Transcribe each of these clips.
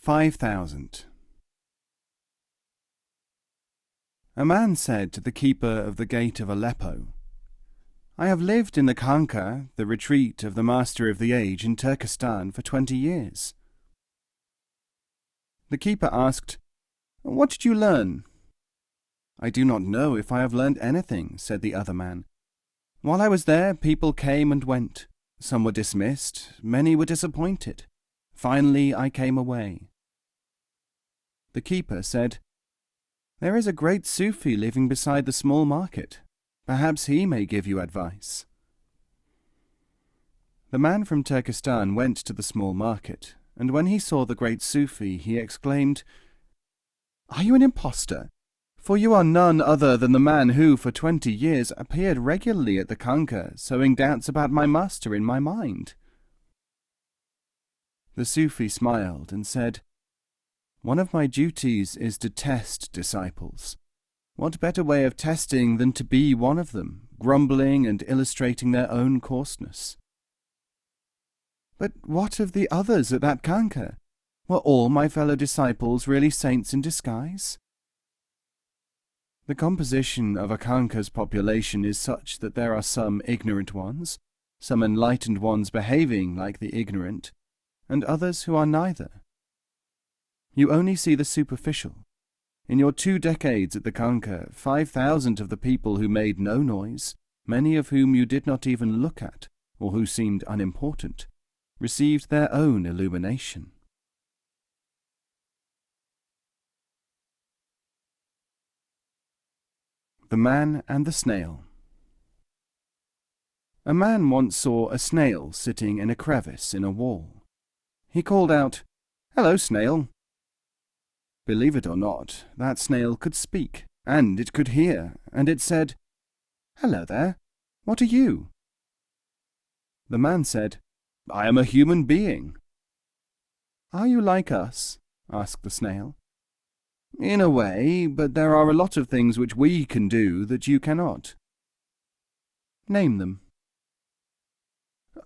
5,000. A man said to the keeper of the gate of Aleppo, "I have lived in the Khanqa, the retreat of the Master of the Age in Turkestan, for 20 years. The keeper asked, "What did you learn?" "I do not know if I have learned anything," said the other man. "While I was there, people came and went. Some were dismissed, many were disappointed. Finally, I came away." The keeper said, "There is a great Sufi living beside the small market. Perhaps he may give you advice." The man from Turkestan went to the small market, and when he saw the great Sufi, he exclaimed, "Are you an impostor? For you are none other than the man who, for 20 years, appeared regularly at the Khanqa, sowing doubts about my master in my mind." The Sufi smiled and said, "One of my duties is to test disciples. What better way of testing than to be one of them, grumbling and illustrating their own coarseness?" "But what of the others at that Khanqa? Were all my fellow disciples really saints in disguise?" "The composition of a Khanqa's population is such that there are some ignorant ones, some enlightened ones behaving like the ignorant, and others who are neither. You only see the superficial. In your 2 decades at the Khanqa, 5,000 of the people who made no noise, many of whom you did not even look at, or who seemed unimportant, received their own illumination." The Man and the Snail. A man once saw a snail sitting in a crevice in a wall. He called out, "Hello, snail." Believe it or not, that snail could speak, and it could hear, and it said, "Hello there, what are you?" The man said, "I am a human being." "Are you like us?" asked the snail. "In a way, but there are a lot of things which we can do that you cannot." "Name them."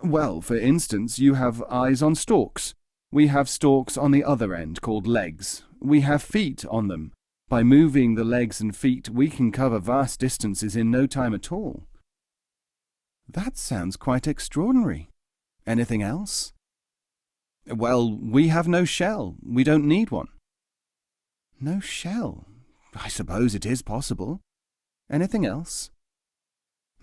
"Well, for instance, you have eyes on stalks. We have stalks on the other end called legs. We have feet on them. By moving the legs and feet, we can cover vast distances in no time at all." "That sounds quite extraordinary. Anything else?" "Well, we have no shell. We don't need one." "No shell? I suppose it is possible. Anything else?"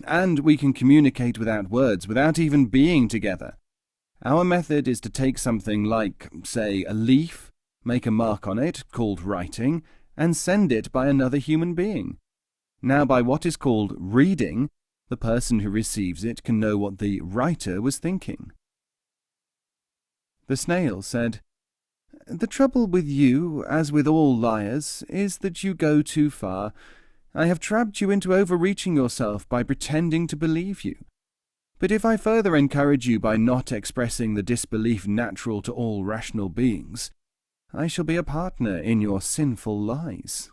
"And we can communicate without words, without even being together. Our method is to take something like, say, a leaf, make a mark on it, called writing, and send it by another human being. Now, by what is called reading, the person who receives it can know what the writer was thinking." The snail said, "The trouble with you, as with all liars, is that you go too far. I have trapped you into overreaching yourself by pretending to believe you. But if I further encourage you by not expressing the disbelief natural to all rational beings, I shall be a partner in your sinful lies."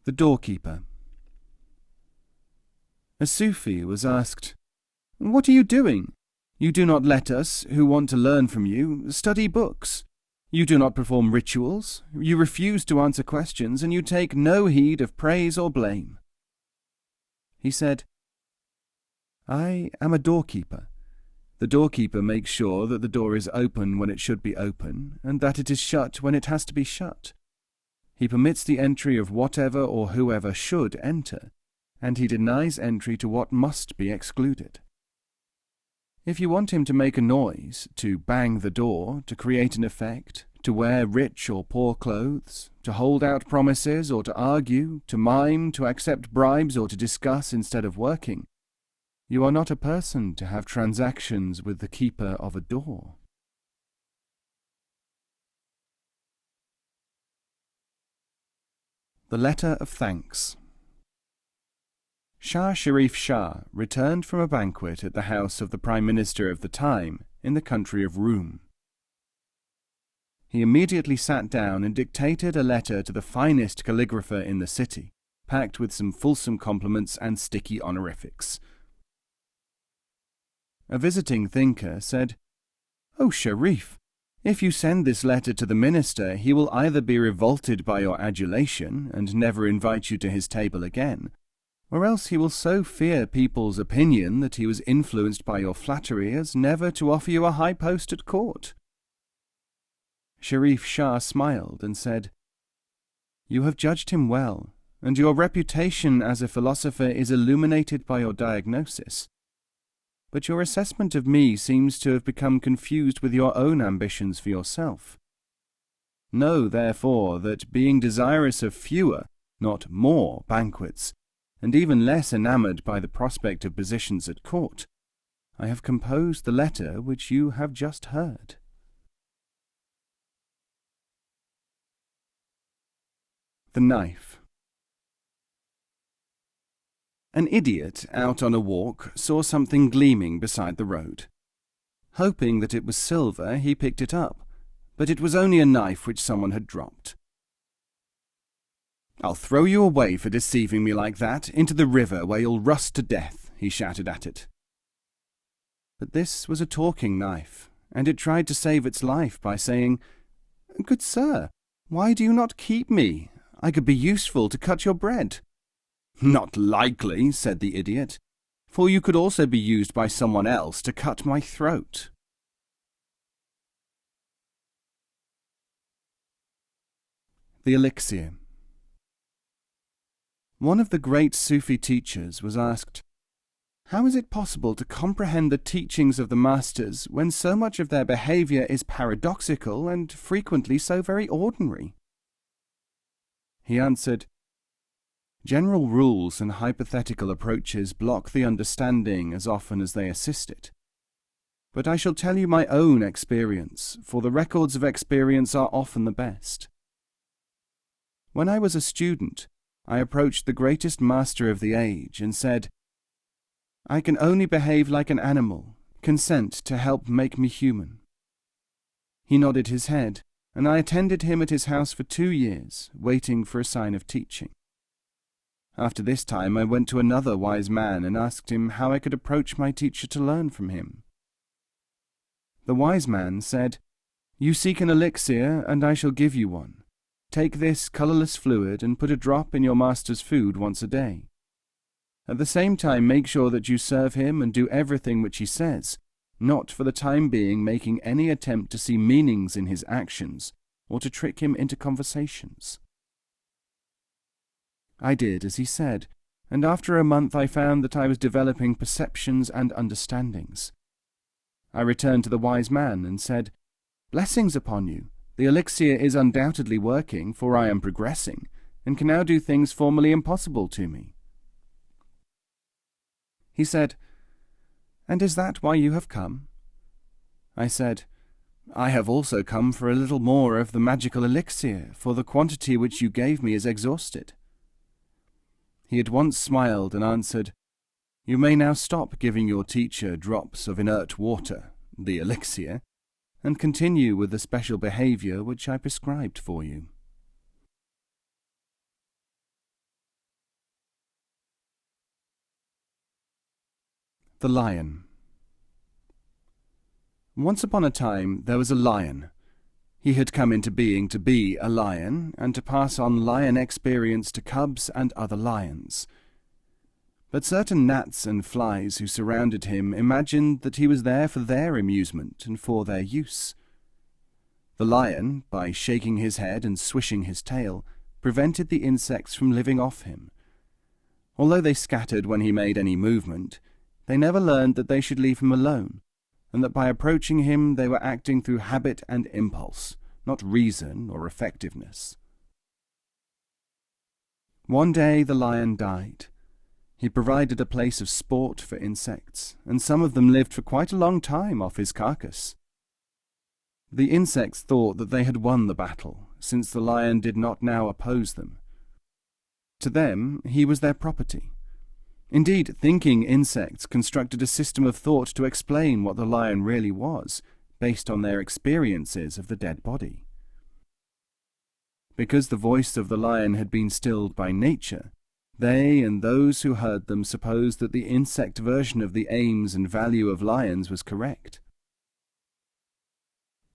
The Doorkeeper. A Sufi was asked, "What are you doing? You do not let us, who want to learn from you, study books. You do not perform rituals, you refuse to answer questions, and you take no heed of praise or blame." He said, "I am a doorkeeper. The doorkeeper makes sure that the door is open when it should be open, and that it is shut when it has to be shut. He permits the entry of whatever or whoever should enter, and he denies entry to what must be excluded. If you want him to make a noise, to bang the door, to create an effect, to wear rich or poor clothes, to hold out promises or to argue, to mime, to accept bribes or to discuss instead of working, you are not a person to have transactions with the keeper of a door." The Letter of Thanks. Idries Shah returned from a banquet at the house of the Prime Minister of the time in the country of Roum. He immediately sat down and dictated a letter to the finest calligrapher in the city, packed with some fulsome compliments and sticky honorifics. A visiting thinker said, "Oh, Sharif, if you send this letter to the minister, he will either be revolted by your adulation and never invite you to his table again, or else he will so fear people's opinion that he was influenced by your flattery as never to offer you a high post at court." Idries Shah smiled and said, "You have judged him well, and your reputation as a philosopher is illuminated by your diagnosis. But your assessment of me seems to have become confused with your own ambitions for yourself. Know, therefore, that being desirous of fewer, not more, banquets, and even less enamoured by the prospect of positions at court, I have composed the letter which you have just heard." The Knife. An idiot out on a walk saw something gleaming beside the road. Hoping that it was silver, he picked it up, but it was only a knife which someone had dropped. "I'll throw you away for deceiving me like that into the river where you'll rust to death," he shouted at it. But this was a talking knife, and it tried to save its life by saying, "Good sir, why do you not keep me? I could be useful to cut your bread." "Not likely," said the idiot, "for you could also be used by someone else to cut my throat." The Elixir. One of the great Sufi teachers was asked, "How is it possible to comprehend the teachings of the masters when so much of their behaviour is paradoxical and frequently so very ordinary?" He answered, "General rules and hypothetical approaches block the understanding as often as they assist it. But I shall tell you my own experience, for the records of experience are often the best. When I was a student, I approached the greatest master of the age and said, 'I can only behave like an animal, consent to help make me human.' He nodded his head, and I attended him at his house for 2 years, waiting for a sign of teaching. After this time I went to another wise man and asked him how I could approach my teacher to learn from him. The wise man said, 'You seek an elixir, and I shall give you one. Take this colourless fluid and put a drop in your master's food once a day. At the same time make sure that you serve him and do everything which he says, not for the time being making any attempt to see meanings in his actions or to trick him into conversations.' I did as he said, and after a month I found that I was developing perceptions and understandings. I returned to the wise man and said, 'Blessings upon you. The elixir is undoubtedly working, for I am progressing, and can now do things formerly impossible to me.' He said, 'And is that why you have come?' I said, 'I have also come for a little more of the magical elixir, for the quantity which you gave me is exhausted.' He at once smiled and answered, 'You may now stop giving your teacher drops of inert water, the elixir, and continue with the special behaviour which I prescribed for you.'" The Lion. Once upon a time there was a lion. He had come into being to be a lion, and to pass on lion experience to cubs and other lions. But certain gnats and flies who surrounded him imagined that he was there for their amusement and for their use. The lion, by shaking his head and swishing his tail, prevented the insects from living off him. Although they scattered when he made any movement, they never learned that they should leave him alone, and that by approaching him they were acting through habit and impulse, not reason or effectiveness. One day the lion died. He provided a place of sport for insects, and some of them lived for quite a long time off his carcass. The insects thought that they had won the battle, since the lion did not now oppose them. To them, he was their property. Indeed, thinking insects constructed a system of thought to explain what the lion really was, based on their experiences of the dead body. Because the voice of the lion had been stilled by nature, They and those who heard them supposed that the insect version of the aims and value of lions was correct.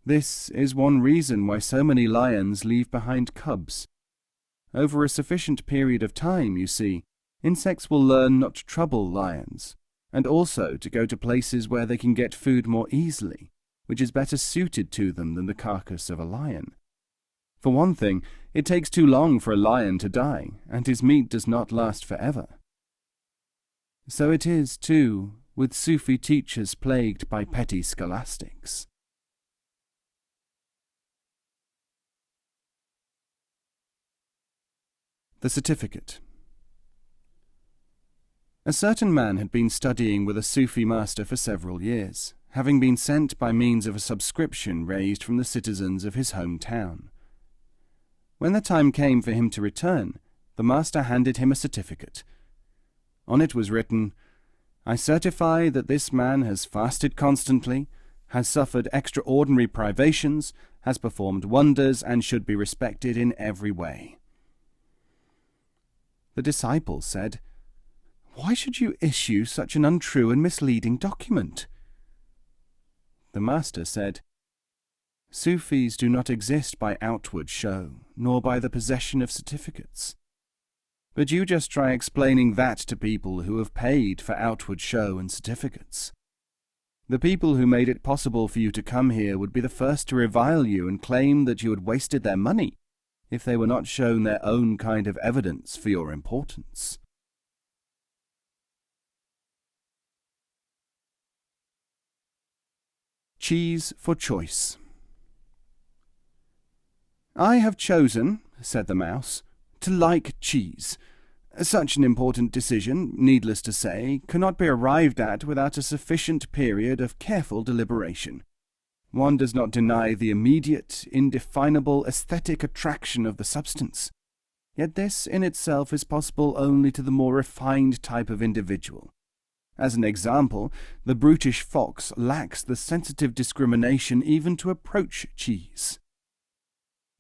This is one reason why so many lions leave behind cubs. Over a sufficient period of time, you see, insects will learn not to trouble lions, and also to go to places where they can get food more easily, which is better suited to them than the carcass of a lion. For one thing, it takes too long for a lion to die, and his meat does not last forever. So it is, too, with Sufi teachers plagued by petty scholastics. The certificate. A certain man had been studying with a Sufi master for several years, having been sent by means of a subscription raised from the citizens of his hometown. When the time came for him to return, the master handed him a certificate. On it was written, "I certify that this man has fasted constantly, has suffered extraordinary privations, has performed wonders, and should be respected in every way." The disciple said, "Why should you issue such an untrue and misleading document?" The master said, "Sufis do not exist by outward show, nor by the possession of certificates. But you just try explaining that to people who have paid for outward show and certificates. The people who made it possible for you to come here would be the first to revile you and claim that you had wasted their money, if they were not shown their own kind of evidence for your importance." Cheese for choice. "I have chosen," said the mouse, "to like cheese. Such an important decision, needless to say, cannot be arrived at without a sufficient period of careful deliberation. One does not deny the immediate, indefinable aesthetic attraction of the substance. Yet this in itself is possible only to the more refined type of individual. As an example, the brutish fox lacks the sensitive discrimination even to approach cheese.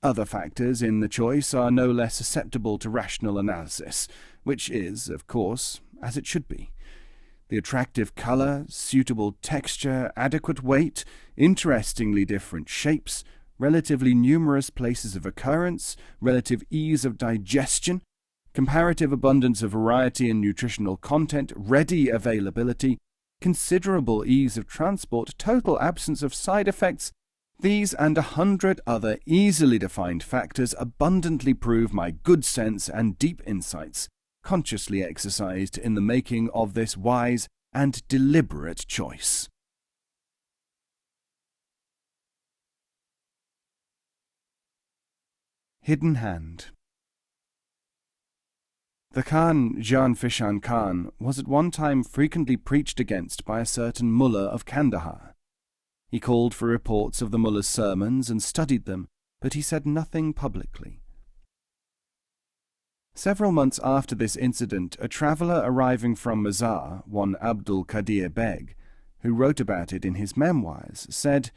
Other factors in the choice are no less susceptible to rational analysis, which is, of course, as it should be. The attractive colour, suitable texture, adequate weight, interestingly different shapes, relatively numerous places of occurrence, relative ease of digestion, comparative abundance of variety and nutritional content, ready availability, considerable ease of transport, total absence of side effects, these and 100 other easily defined factors abundantly prove my good sense and deep insights, consciously exercised in the making of this wise and deliberate choice." Hidden Hand. The Khan Jan Fishan Khan was at one time frequently preached against by a certain mullah of Kandahar. He called for reports of the mullah's sermons and studied them, but he said nothing publicly. Several months after this incident, a traveller arriving from Mazar, one Abdul Qadir Beg, who wrote about it in his memoirs, said,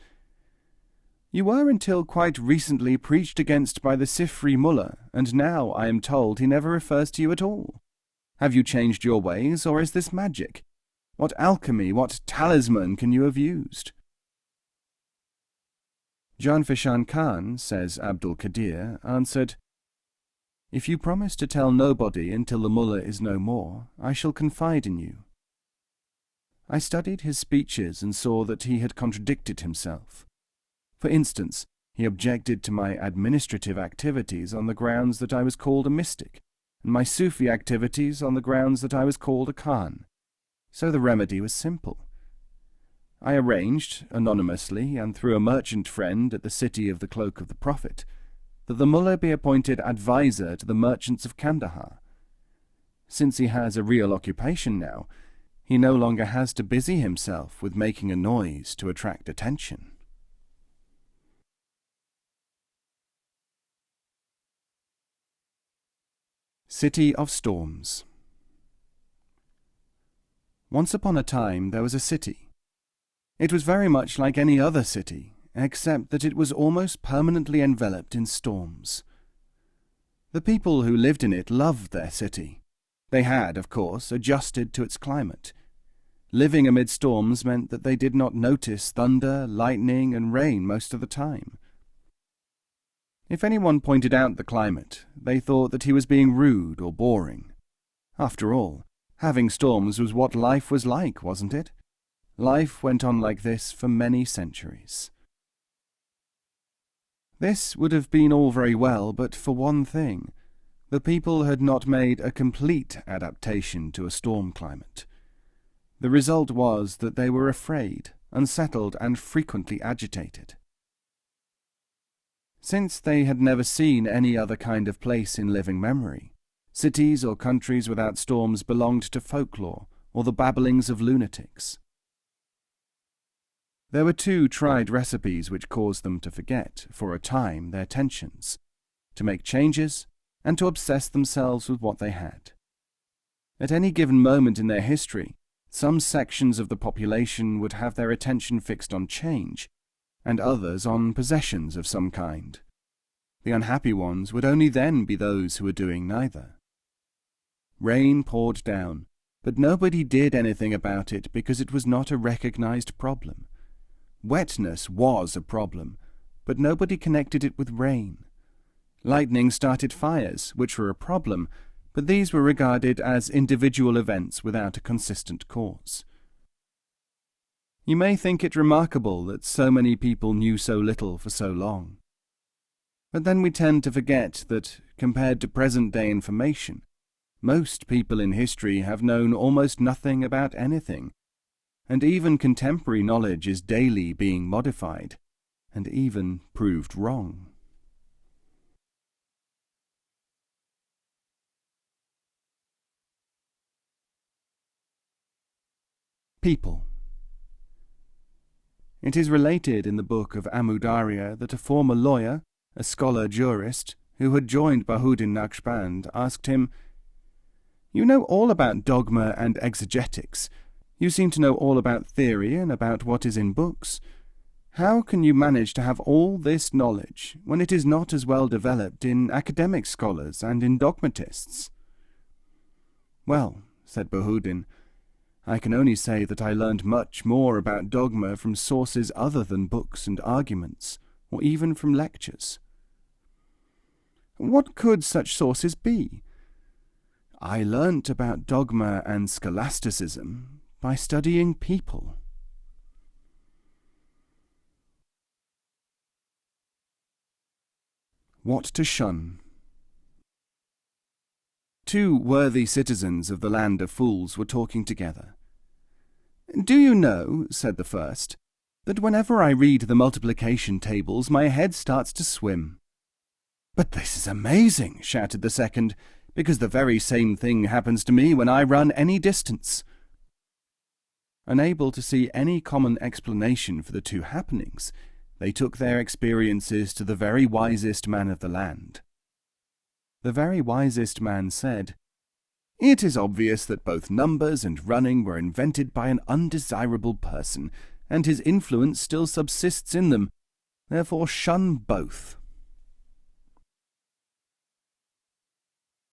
"You were until quite recently preached against by the Sifri mullah, and now I am told he never refers to you at all. Have you changed your ways, or is this magic? What alchemy, what talisman can you have used?" Jan Fishan Khan, says Abdul Qadir, answered, "If you promise to tell nobody until the mullah is no more, I shall confide in you." I studied his speeches and saw that he had contradicted himself. For instance, he objected to my administrative activities on the grounds that I was called a mystic, and my Sufi activities on the grounds that I was called a Khan. So the remedy was simple. I arranged, anonymously and through a merchant friend at the City of the Cloak of the Prophet, that the mullah be appointed advisor to the merchants of Kandahar. Since he has a real occupation now, he no longer has to busy himself with making a noise to attract attention. City of Storms. Once upon a time there was a city. It was very much like any other city, except that it was almost permanently enveloped in storms. The people who lived in it loved their city. They had, of course, adjusted to its climate. Living amid storms meant that they did not notice thunder, lightning, and rain most of the time. If anyone pointed out the climate, they thought that he was being rude or boring. After all, having storms was what life was like, wasn't it? Life went on like this for many centuries. This would have been all very well, but for one thing. The people had not made a complete adaptation to a storm climate. The result was that they were afraid, unsettled, and frequently agitated. Since they had never seen any other kind of place in living memory, cities or countries without storms belonged to folklore or the babblings of lunatics. There were two tried recipes which caused them to forget, for a time, their tensions, to make changes, and to obsess themselves with what they had. At any given moment in their history, some sections of the population would have their attention fixed on change, and others on possessions of some kind. The unhappy ones would only then be those who were doing neither. Rain poured down, but nobody did anything about it because it was not a recognized problem. Wetness was a problem, but nobody connected it with rain. Lightning started fires, which were a problem, but these were regarded as individual events without a consistent cause. You may think it remarkable that so many people knew so little for so long. But then we tend to forget that, compared to present-day information, most people in history have known almost nothing about anything, and even contemporary knowledge is daily being modified, and even proved wrong. People. It is related in the book of Amudarya that a former lawyer, a scholar jurist, who had joined Bahuddin Naqshband, asked him, "You know all about dogma and exegetics. You seem to know all about theory and about what is in books. How can you manage to have all this knowledge when it is not as well developed in academic scholars and in dogmatists?" "Well," said Bahuddin, "I can only say that I learned much more about dogma from sources other than books and arguments, or even from lectures." "What could such sources be?" "I learnt about dogma and scholasticism by studying people." What to shun. Two worthy citizens of the land of fools were talking together. "Do you know," said the first, "that whenever I read the multiplication tables my head starts to swim?" "But this is amazing," shouted the second, "because the very same thing happens to me when I run any distance." Unable to see any common explanation for the two happenings, they took their experiences to the very wisest man of the land. The very wisest man said, "It is obvious that both numbers and running were invented by an undesirable person, and his influence still subsists in them. Therefore shun both."